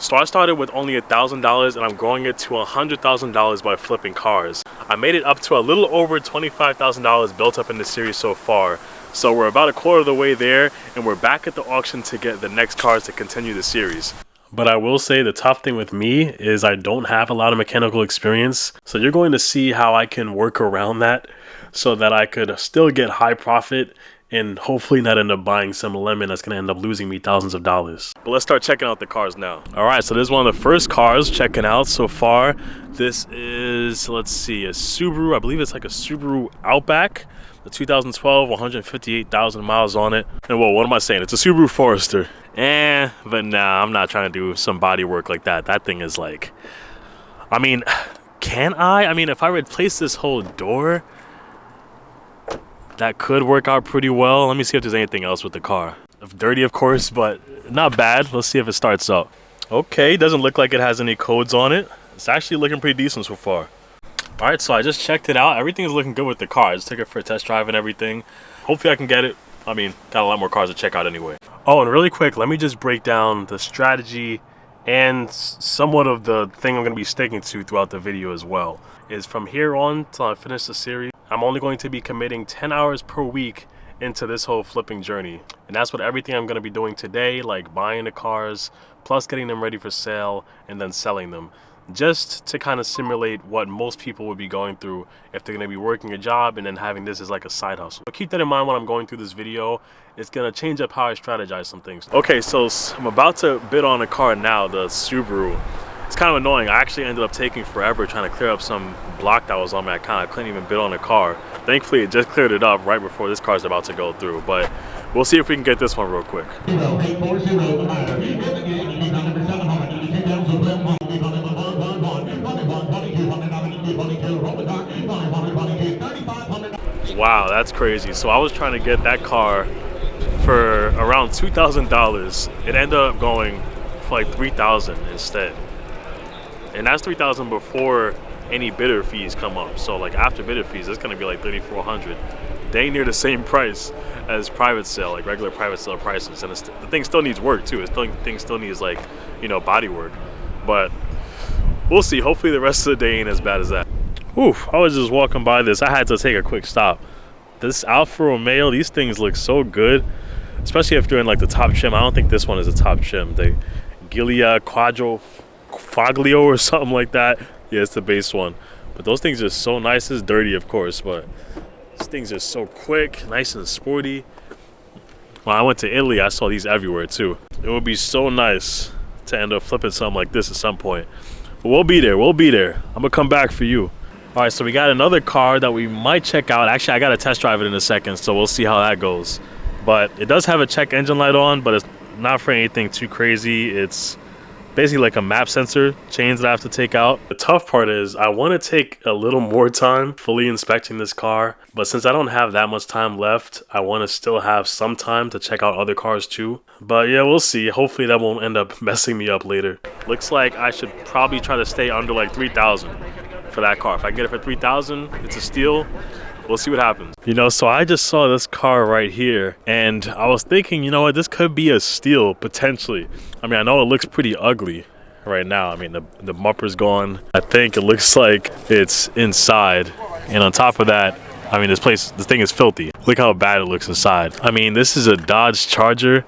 So I started with only $1,000 and I'm growing it to $100,000 by flipping cars. I made it up to a little over $25,000 built up in the series so far. So we're about a quarter of the way there and we're back at the auction to get the next cars to continue the series. But I will say the tough thing with me is I don't have a lot of mechanical experience. So you're going to see how I can work around that so that I could still get high profit and hopefully not end up buying some lemon that's going to end up losing me thousands of dollars. But let's start checking out the cars now. All right, so this is one of the first cars checking out so far. This is, let's see, a Subaru. I believe it's like a Subaru Outback. The 2012, 158,000 miles on it. And well, what am I saying? It's a Subaru Forester. But nah, I'm not trying to do some body work like that. That thing is like, I mean, can I? I mean, if I replace this whole door, that could work out pretty well. Let me see if there's anything else with the car. Dirty, of course, but not bad. Let's see if it starts up. Okay, doesn't look like it has any codes on it. It's actually looking pretty decent so far. All right, so I just checked it out. Everything's looking good with the car. I just took it for a test drive and everything. Hopefully I can get it. I mean, got a lot more cars to check out anyway. Oh, and really quick, let me just break down the strategy and somewhat of the thing I'm going to be sticking to throughout the video as well. Is from here on till I finish the series, I'm only going to be committing 10 hours per week into this whole flipping journey. And that's what everything I'm going to be doing today, like buying the cars, plus getting them ready for sale, and then selling them. Just to kind of simulate what most people would be going through if they're going to be working a job and then having this as like a side hustle. So keep that in mind when I'm going through this video. It's going to change up how I strategize some things. Okay, so I'm about to bid on a car now, the Subaru. It's kind of annoying. I actually ended up taking forever trying to clear up some block that was on my account. I couldn't even bid on the car. Thankfully, it just cleared it up right before this car is about to go through. But we'll see if we can get this one real quick. Wow, that's crazy. So I was trying to get that car for around $2,000. It ended up going for like $3,000 instead. And that's $3,000 before any bidder fees come up. So like after bidder fees, it's gonna be like $3,400. Dang near the same price as private sale, like regular private sale prices. And the thing still needs work too. The thing still needs like, you know, body work. But we'll see. Hopefully the rest of the day ain't as bad as that. Oof, I was just walking by this. I had to take a quick stop. This Alfa Romeo, these things look so good. Especially if they're in like the top trim. I don't think this one is a top trim. The Giulia Quadro Foglio or something like that. Yeah, it's the base one. But those things are so nice. It's dirty, of course, but these things are so quick, nice and sporty. When I went to Italy, I saw these everywhere too. It would be so nice to end up flipping something like this at some point. But we'll be there. We'll be there. I'm gonna come back for you. All right, so we got another car that we might check out. Actually, I gotta test drive it in a second, so we'll see how that goes. But it does have a check engine light on, but it's not for anything too crazy. It's basically like a map sensor chains that I have to take out. The tough part is I want to take a little more time fully inspecting this car, but since I don't have that much time left, I want to still have some time to check out other cars too. But yeah, we'll see. Hopefully that won't end up messing me up later. Looks like I should probably try to stay under like 3,000 for that car. If I get it for 3,000, it's a steal. We'll see what happens. You know, so I just saw this car right here and I was thinking, you know what, this could be a steal potentially. I mean, I know it looks pretty ugly right now. I mean, the bumper's gone. I think it looks like it's inside. And on top of that, I mean, this thing is filthy. Look how bad it looks inside. I mean, this is a Dodge Charger,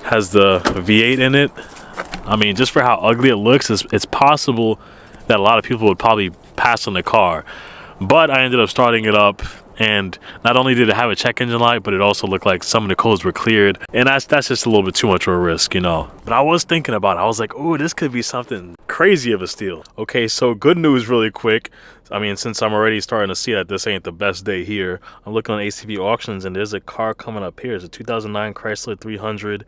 has the V8 in it. I mean, just for how ugly it looks, it's possible that a lot of people would probably pass on the car. But I ended up starting it up, and not only did it have a check engine light, but it also looked like some of the codes were cleared. And that's just a little bit too much of a risk, you know. But I was thinking about it. I was like, oh, this could be something crazy of a steal. Okay, so good news really quick. I mean, since I'm already starting to see that this ain't the best day here, I'm looking on ACV auctions, and there's a car coming up here. It's a 2009 Chrysler 300.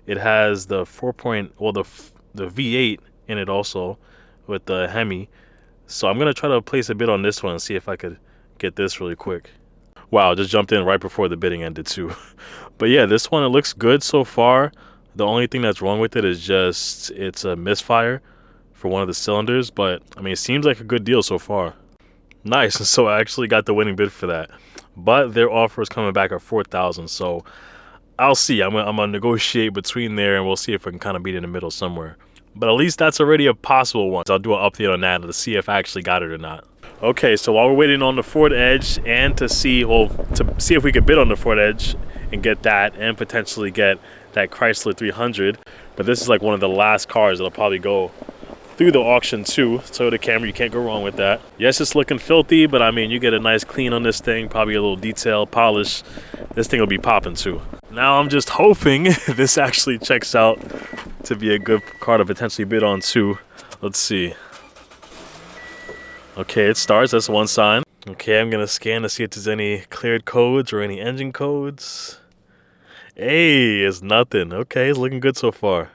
It has the the V8 in it also with the Hemi. So I'm going to try to place a bid on this one and see if I could get this really quick. Wow, just jumped in right before the bidding ended too. But yeah, this one, it looks good so far. The only thing that's wrong with it is just it's a misfire for one of the cylinders. But I mean, it seems like a good deal so far. Nice. So I actually got the winning bid for that. But their offer is coming back at $4,000. So I'll see. I'm gonna negotiate between there and we'll see if I can kind of beat in the middle somewhere. But at least that's already a possible one. So I'll do an update on that to see if I actually got it or not. Okay, so while we're waiting on the Ford Edge and to see if we could bid on the Ford Edge and get that and potentially get that Chrysler 300. But this is like one of the last cars that'll probably go through the auction too. Toyota Camry, you can't go wrong with that. Yes, it's looking filthy, but I mean, you get a nice clean on this thing, probably a little detail, polish. This thing will be popping too. Now I'm just hoping this actually checks out to be a good car to potentially bid on too. Let's see. Okay, it starts, that's one sign. Okay, I'm gonna scan to see if there's any cleared codes or any engine codes. Hey, it's nothing. Okay, it's looking good so far.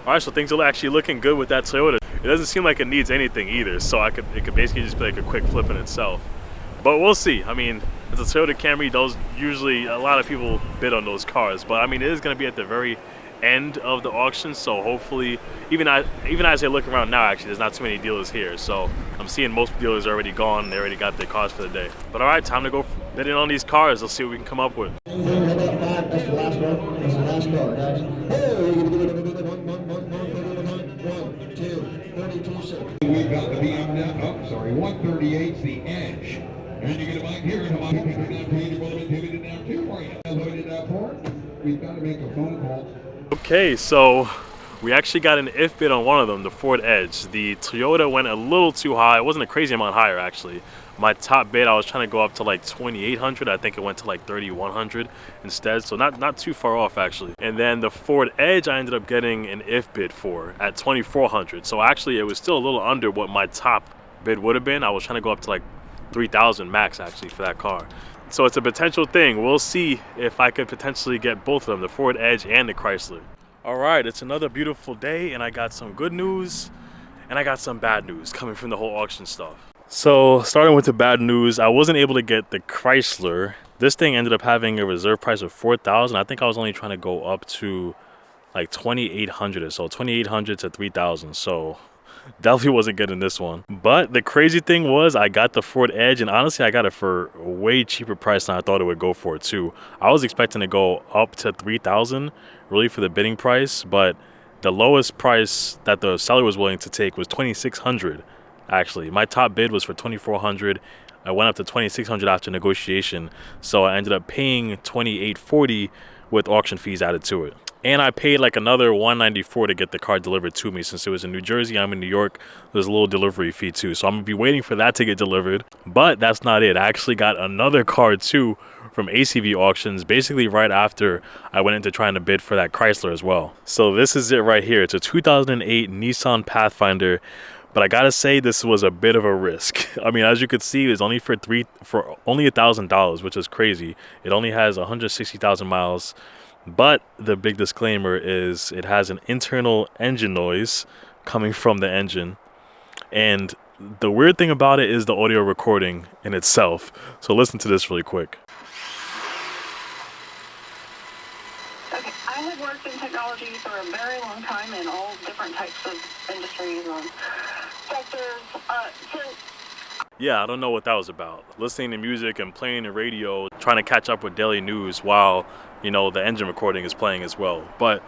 Alright, so things are actually looking good with that Toyota. It doesn't seem like it needs anything either, so it could basically just be like a quick flip in itself. But we'll see. I mean, it's a Toyota Camry, those usually, a lot of people bid on those cars. But I mean, it is going to be at the very end of the auction, so hopefully, even as I look around now, actually, there's not too many dealers here. So I'm seeing most dealers are already gone. They already got their cars for the day. But alright, time to go bidding on these cars. Let's see what we can come up with. That's the last one. That's the last car, guys. We've got the BMW, oh, sorry, 138's the Edge. And you get a bike here and a bike down to you, you're down too, are you? Loaded up for it. We've got to make a phone call. Okay, so we actually got an if bid on one of them, the Ford Edge. The Toyota went a little too high. It wasn't a crazy amount higher, actually. My top bid, I was trying to go up to like 2,800. I think it went to like 3,100 instead, so not too far off actually. And then the Ford Edge, I ended up getting an if bid for at 2,400. So actually, it was still a little under what my top bid would have been. I was trying to go up to like 3,000 max actually for that car. So it's a potential thing. We'll see if I could potentially get both of them, the Ford Edge and the Chrysler. All right, it's another beautiful day, and I got some good news and I got some bad news coming from the whole auction stuff. So starting with the bad news, I wasn't able to get the Chrysler. This thing ended up having a reserve price of $4,000. I think I was only trying to go up to like 2,800 or so, 2,800 to 3,000. So definitely wasn't getting this one. But the crazy thing was I got the Ford Edge, and honestly I got it for a way cheaper price than I thought it would go for too. I was expecting to go up to 3,000 really for the bidding price, but the lowest price that the seller was willing to take was 2,600. Actually, my top bid was for 2,400. I went up to 2,600 after negotiation, so I ended up paying 2,840 with auction fees added to it. And I paid like another $194 to get the car delivered to me. Since it was in New Jersey, I'm in New York, there's a little delivery fee too. So I'm gonna be waiting for that to get delivered. But that's not it. I actually got another car too from ACV auctions, basically right after I went into trying to bid for that Chrysler as well. So this is it right here. It's a 2008 Nissan Pathfinder. But I gotta say, this was a bit of a risk. I mean, as you could see, it's only for only $1,000, which is crazy. It only has 160,000 miles. But the big disclaimer is it has an internal engine noise coming from the engine. And the weird thing about it is the audio recording in itself. So listen to this really quick. Okay, I have worked in technology for a very long time in all different types of industries and sectors. Yeah, I don't know what that was about. Listening to music and playing the radio, trying to catch up with daily news while, you know, the engine recording is playing as well. But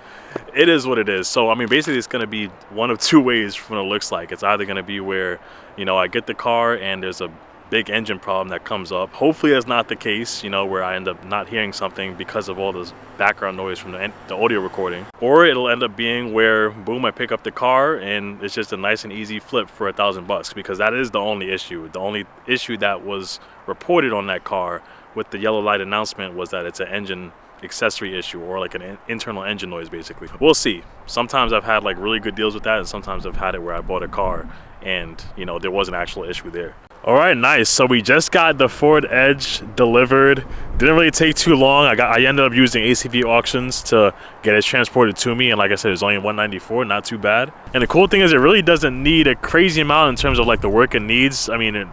it is what it is. So, I mean, basically it's going to be one of two ways from what it looks like. It's either going to be where, you know, I get the car and there's a big engine problem that comes up. Hopefully that's not the case, you know, where I end up not hearing something because of all this background noise from the audio recording. Or it'll end up being where, boom, I pick up the car and it's just a nice and easy flip for $1,000, because that is the only issue. The only issue that was reported on that car with the yellow light announcement was that it's an engine accessory issue, or like an internal engine noise basically. We'll see. Sometimes I've had like really good deals with that, and sometimes I've had it where I bought a car and, you know, there was an actual issue there. All right, nice. So we just got the Ford Edge delivered. Didn't really take too long. I ended up using ACV auctions to get it transported to me, and like I said, it was only $194, not too bad. And the cool thing is it really doesn't need a crazy amount in terms of like the work it needs. I mean,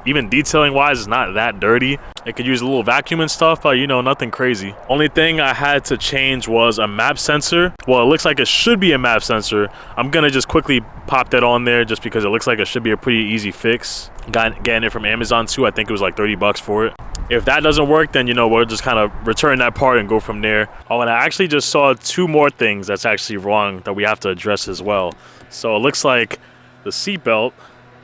even detailing wise, it's not that dirty. It could use a little vacuum and stuff, but you know, nothing crazy. Only thing I had to change was a map sensor. Well, it looks like it should be a map sensor. I'm gonna just quickly pop that on there just because it looks like it should be a pretty easy fix. Getting it from Amazon too. I think it was like $30 for it. If that doesn't work, then, you know, we'll just kind of return that part and go from there. Oh, and I actually just saw 2 more things that's actually wrong that we have to address as well. So it looks like the seatbelt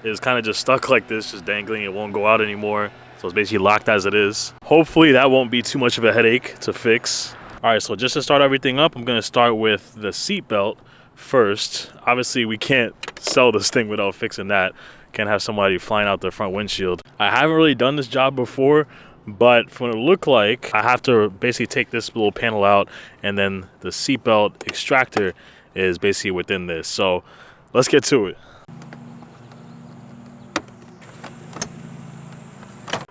is kind of just stuck like this, just dangling. It won't go out anymore. So it's basically locked as it is. Hopefully that won't be too much of a headache to fix. All right, so just to start everything up, I'm gonna start with the seatbelt first. Obviously, we can't sell this thing without fixing that. Can't have somebody flying out the front windshield. I haven't really done this job before, but from what it looked like, I have to basically take this little panel out, and then the seatbelt extractor is basically within this. So let's get to it.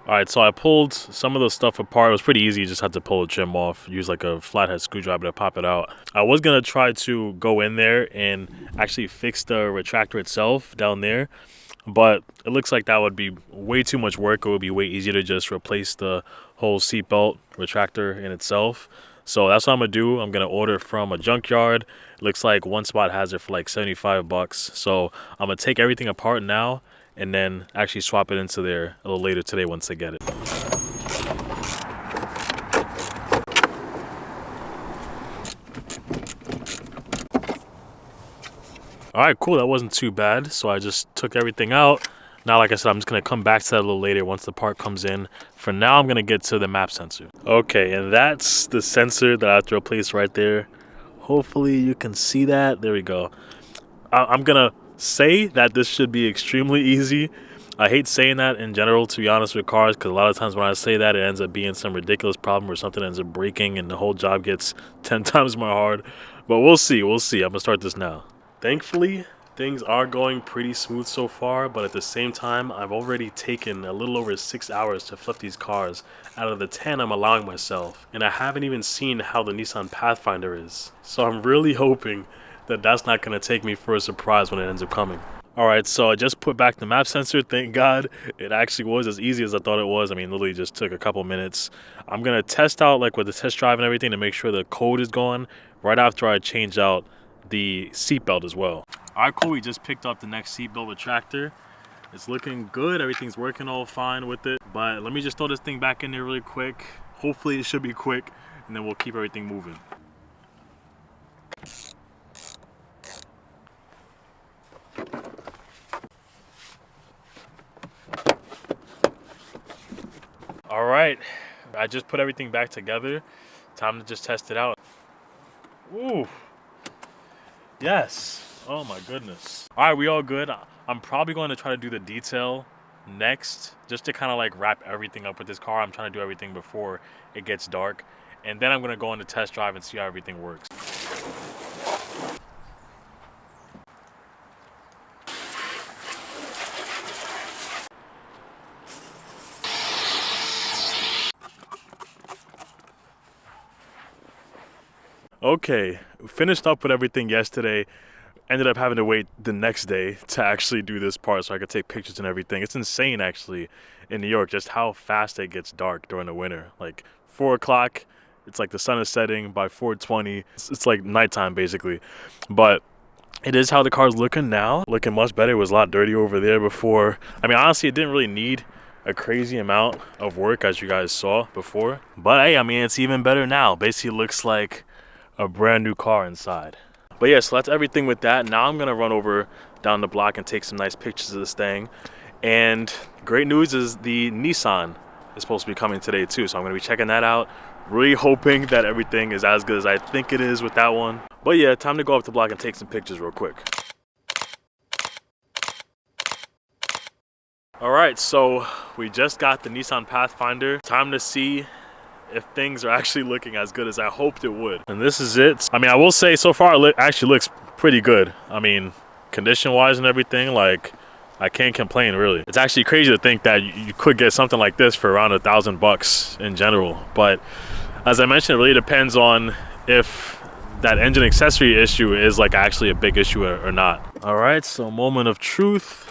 All right, so I pulled some of the stuff apart. It was pretty easy. You just had to pull the trim off, use like a flathead screwdriver to pop it out. I was gonna try to go in there and actually fix the retractor itself down there, but it looks like that would be way too much work. It would be way easier to just replace the whole seatbelt retractor in itself. So that's what I'm gonna do. I'm gonna order from a junkyard. It looks like one spot has it for like 75 bucks. So I'm gonna take everything apart now and then actually swap it into there a little later today once I get it. All right, cool, that wasn't too bad. So I just took everything out. Now, like I said, I'm just gonna come back to that a little later once the part comes in. For now, I'm gonna get to the map sensor. Okay, and that's the sensor that I have to replace right there. Hopefully you can see that. There we go. I'm gonna say that this should be extremely easy. I hate saying that in general, to be honest, with cars, because a lot of times when I say that, it ends up being some ridiculous problem or something ends up breaking and the whole job gets 10 times more hard. But we'll see. I'm gonna start this now. Thankfully, things are going pretty smooth so far, but at the same time, I've already taken a little over 6 hours to flip these cars out of the 10 I'm allowing myself, and I haven't even seen how the Nissan Pathfinder is. So I'm really hoping that that's not going to take me for a surprise when it ends up coming. All right, so I just put back the map sensor. Thank God. It actually was as easy as I thought it was. I mean, literally just took a couple minutes. I'm going to test out like with the test drive and everything to make sure the code is gone right after I change out the seatbelt as well. All right, cool. We just picked up the next seatbelt retractor. It's looking good. Everything's working all fine with it. But let me just throw this thing back in there really quick. Hopefully it should be quick, and then we'll keep everything moving. All right, I just put everything back together. Time to just test it out. Ooh, yes. Oh my goodness. All right, we all good. I'm probably going to try to do the detail next, just to kind of like wrap everything up with this car. I'm trying to do everything before it gets dark, and then I'm going to go on the test drive and see how everything works. Okay, finished up with everything yesterday. Ended up having to wait the next day to actually do this part so I could take pictures and everything. It's insane actually in New York just how fast it gets dark during the winter. Like 4 o'clock, it's like the sun is setting. By 4:20, it's like nighttime basically. But it is how the car's looking now. Looking much better. It was a lot dirty over there before. I mean, honestly, it didn't really need a crazy amount of work as you guys saw before. But hey, I mean, it's even better now. Basically looks like a brand new car inside. But yeah, so that's everything with that. Now I'm gonna run over down the block and take some nice pictures of this thing. And great news is the Nissan is supposed to be coming today too, so I'm gonna be checking that out. Really hoping that everything is as good as I think it is with that one. But yeah, time to go up the block and take some pictures real quick. All right, so we just got the Nissan Pathfinder. Time to see if things are actually looking as good as I hoped it would. And this is it. I mean, I will say so far it actually looks pretty good. I mean, condition-wise and everything, like, I can't complain really. It's actually crazy to think that you could get something like this for around $1,000 in general. But as I mentioned, it really depends on if that engine accessory issue is like actually a big issue or not. All right, so moment of truth.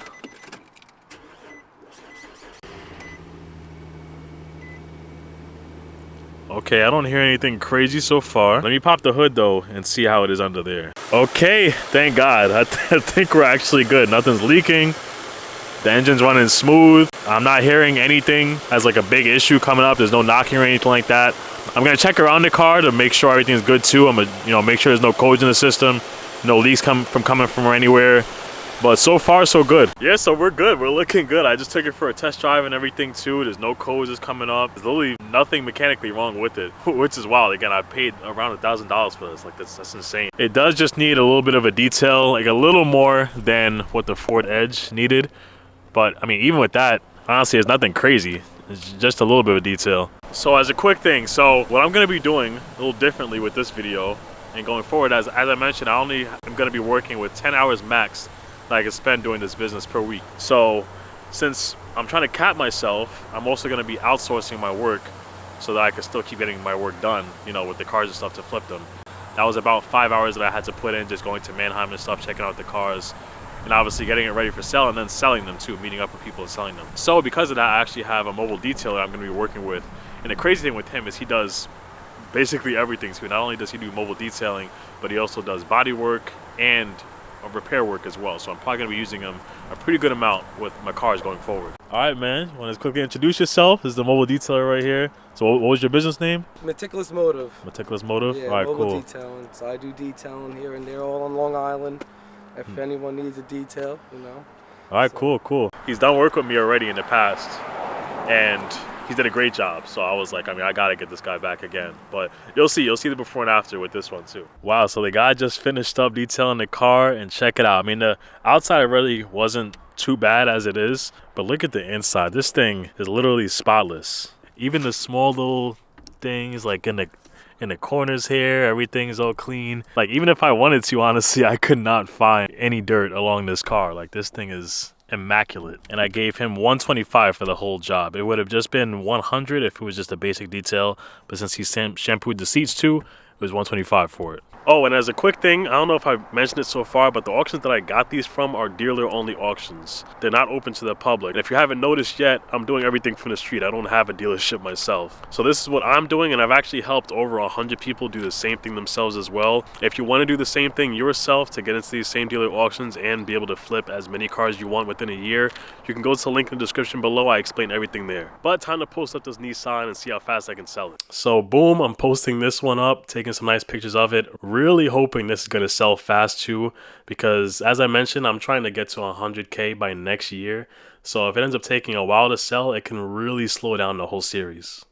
Okay, I don't hear anything crazy so far. Let me pop the hood though and see how it is under there. Okay, thank God. I think we're actually good. Nothing's leaking. The engine's running smooth. I'm not hearing anything as like a big issue coming up. There's no knocking or anything like that. I'm gonna check around the car to make sure everything's good too. I'm gonna, make sure there's no codes in the system, no leaks coming from anywhere. But so far, so good. Yeah, so we're good. We're looking good. I just took it for a test drive and everything too. There's no codes that's coming up. There's literally nothing mechanically wrong with it, which is wild. Again, I paid around $1,000 for this. Like that's insane. It does just need a little bit of a detail, like a little more than what the Ford Edge needed. But I mean, even with that, honestly, it's nothing crazy. It's just a little bit of detail. So as a quick thing, so what I'm gonna be doing a little differently with this video and going forward, as I mentioned, I only am gonna be working with 10 hours max that I can spend doing this business per week. So since I'm trying to cap myself, I'm also going to be outsourcing my work so that I can still keep getting my work done, with the cars and stuff to flip them. That was about 5 hours that I had to put in just going to Mannheim and stuff, checking out the cars, and obviously getting it ready for sale and then selling them too, meeting up with people and selling them. So because of that, I actually have a mobile detailer I'm going to be working with. And the crazy thing with him is he does basically everything too. Not only does he do mobile detailing, but he also does body work and repair work as well. So I'm probably gonna be using him a pretty good amount with my cars going forward. All right, man, you want to quickly introduce yourself? This is the mobile detailer right here. So what was your business name? Meticulous Motive. Meticulous Motive? Yeah, all right, mobile cool. detailing. So I do detailing here and there, all on Long Island. If anyone needs a detail, All right, so. Cool. He's done work with me already in the past, and he did a great job. So I was like, I gotta get this guy back again. But you'll see the before and after with this one too. Wow, so the guy just finished up detailing the car, and check it out. I mean, the outside really wasn't too bad as it is, but look at the inside. This thing is literally spotless. Even the small little things like in the corners here, everything's all clean. Like even if I wanted to, honestly, I could not find any dirt along this car. Like this thing is immaculate. And I gave him $125 for the whole job. It would have just been $100 if it was just a basic detail, but since he shampooed the seats too, it was $125 for it. Oh, and as a quick thing, I don't know if I mentioned it so far, but the auctions that I got these from are dealer-only auctions. They're not open to the public. And if you haven't noticed yet, I'm doing everything from the street. I don't have a dealership myself. So this is what I'm doing, and I've actually helped over 100 people do the same thing themselves as well. If you want to do the same thing yourself to get into these same dealer auctions and be able to flip as many cars you want within a year, you can go to the link in the description below. I explain everything there. But time to post up this Nissan and see how fast I can sell it. So boom, I'm posting this one up, taking some nice pictures of it. Really hoping this is going to sell fast too, because as I mentioned, I'm trying to get to 100K by next year. So if it ends up taking a while to sell, it can really slow down the whole series.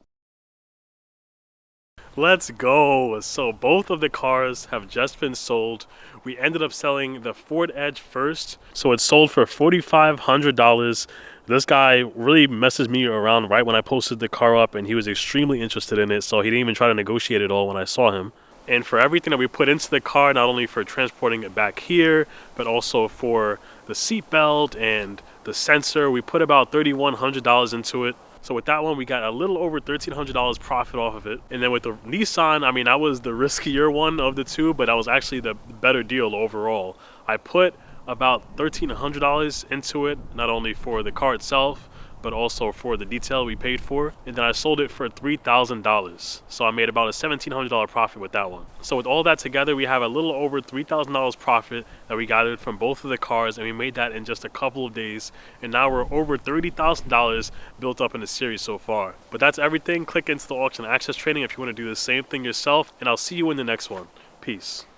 Let's go. So both of the cars have just been sold. We ended up selling the Ford Edge first. So it sold for $4,500. This guy really messes me around right when I posted the car up, and he was extremely interested in it. So he didn't even try to negotiate it all when I saw him. And for everything that we put into the car, not only for transporting it back here, but also for the seat belt and the sensor, we put about $3,100 into it. So with that one, we got a little over $1,300 profit off of it. And then with the Nissan, I mean, I was the riskier one of the two, but I was actually the better deal overall. I put about $1,300 into it, not only for the car itself, but also for the detail we paid for. And then I sold it for $3,000. So I made about a $1,700 profit with that one. So with all that together, we have a little over $3,000 profit that we gathered from both of the cars, and we made that in just a couple of days. And now we're over $30,000 built up in the series so far. But that's everything. Click into the auction access training if you want to do the same thing yourself, and I'll see you in the next one. Peace.